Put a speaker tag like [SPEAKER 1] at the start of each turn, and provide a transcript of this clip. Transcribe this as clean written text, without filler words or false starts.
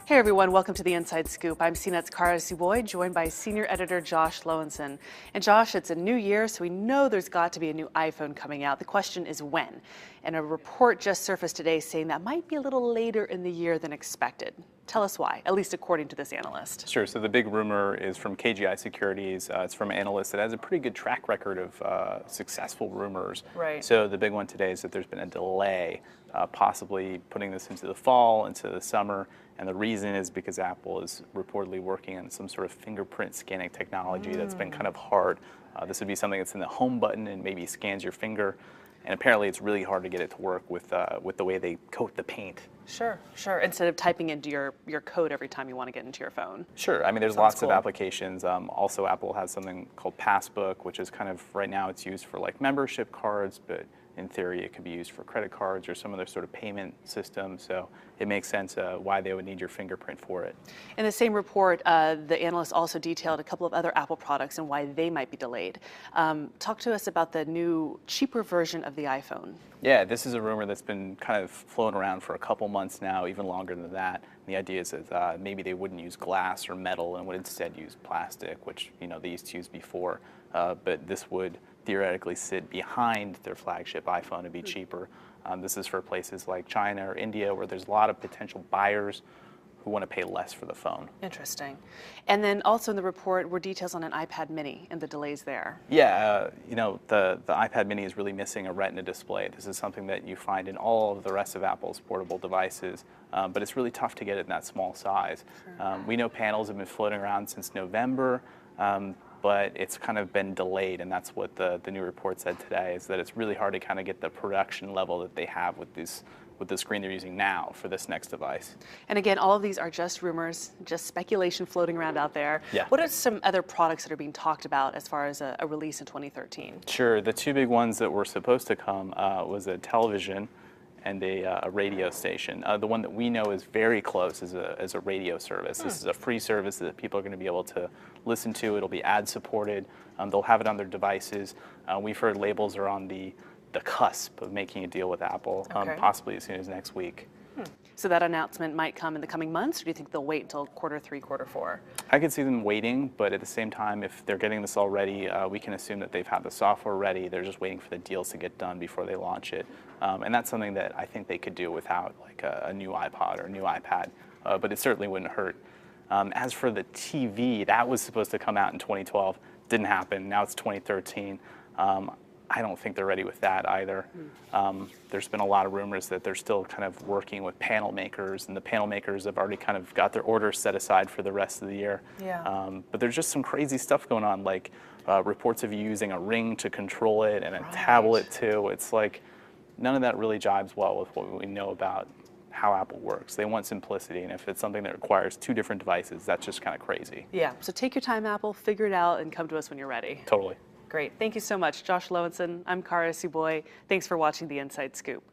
[SPEAKER 1] Hey everyone, welcome to the Inside Scoop. I'm CNET's Cara Suboy, joined by Senior Editor Josh Lowenson. And Josh, it's a new year, so we know there's got to be a new iPhone coming out. The question is when? And a report just surfaced today saying that might be a little later in the year than expected. Tell us why, at least according to this analyst.
[SPEAKER 2] Sure, so the big rumor is from KGI Securities. It's from an analyst that has a pretty good track record of successful rumors.
[SPEAKER 1] Right.
[SPEAKER 2] So the big one today is that there's been a delay, possibly putting this into the fall, into the summer. And the reason is because Apple is reportedly working on some sort of fingerprint scanning technology that's been kind of hard. This would be something that's in the home button and maybe scans your finger. And apparently it's really hard to get it to work with the way they coat the paint.
[SPEAKER 1] Sure. Instead of typing into your code every time you want to get into your phone.
[SPEAKER 2] Sure. I mean, there's
[SPEAKER 1] Sounds
[SPEAKER 2] lots
[SPEAKER 1] cool.
[SPEAKER 2] of applications. Also, Apple has something called Passbook, which is kind of, right now it's used for like membership cards, but in theory it could be used for credit cards or some other sort of payment system. So it makes sense why they would need your fingerprint for it.
[SPEAKER 1] In the same report, the analyst also detailed a couple of other Apple products and why they might be delayed. Talk to us about the new, cheaper version of the iPhone.
[SPEAKER 2] Yeah, this is a rumor that's been kind of floating around for a couple months now, even longer than that. The idea is that maybe they wouldn't use glass or metal and would instead use plastic, which they used to use before. But this would theoretically sit behind their flagship iPhone and be cheaper. This is for places like China or India, where there's a lot of potential buyers who want to pay less for the phone.
[SPEAKER 1] Interesting. And then also in the report were details on an iPad mini and the delays there.
[SPEAKER 2] Yeah, the iPad mini is really missing a Retina display. This is something that you find in all of the rest of Apple's portable devices, but it's really tough to get it in that small size.
[SPEAKER 1] Sure.
[SPEAKER 2] We know panels have been floating around since November, but it's kind of been delayed, and that's what the new report said today, is that it's really hard to kind of get the production level that they have with the screen they're using now for this next device.
[SPEAKER 1] And again, all of these are just rumors, just speculation floating around out there.
[SPEAKER 2] Yeah.
[SPEAKER 1] What are some other products that are being talked about as far as a release in 2013?
[SPEAKER 2] Sure, the two big ones that were supposed to come was a television and a radio station. The one that we know is very close is a radio service. This is a free service that people are going to be able to listen to. It'll be ad supported. They'll have it on their devices. We've heard labels are on the cusp of making a deal with Apple,
[SPEAKER 1] Okay.
[SPEAKER 2] possibly as soon as next week.
[SPEAKER 1] So that announcement might come in the coming months, or do you think they'll wait until Q3, Q4?
[SPEAKER 2] I could see them waiting, but at the same time, if they're getting this all ready, we can assume that they've had the software ready. They're just waiting for the deals to get done before they launch it. And that's something that I think they could do without like a new iPod or a new iPad, but it certainly wouldn't hurt. As for the TV, that was supposed to come out in 2012. Didn't happen. Now it's 2013. I don't think they're ready with that either. There's been a lot of rumors that they're still kind of working with panel makers, and the panel makers have already kind of got their orders set aside for the rest of the year.
[SPEAKER 1] Yeah.
[SPEAKER 2] But there's just some crazy stuff going on, like reports of you using a ring to control it and a
[SPEAKER 1] Right.
[SPEAKER 2] tablet too. It's like none of that really jives well with what we know about how Apple works. They want simplicity, and if it's something that requires two different devices, that's just kind of crazy.
[SPEAKER 1] Yeah, so take your time, Apple, figure it out, and come to us when you're ready.
[SPEAKER 2] Totally.
[SPEAKER 1] Great. Thank you so much. Josh Lowenson, I'm Cara Suboy. Thanks for watching The Inside Scoop.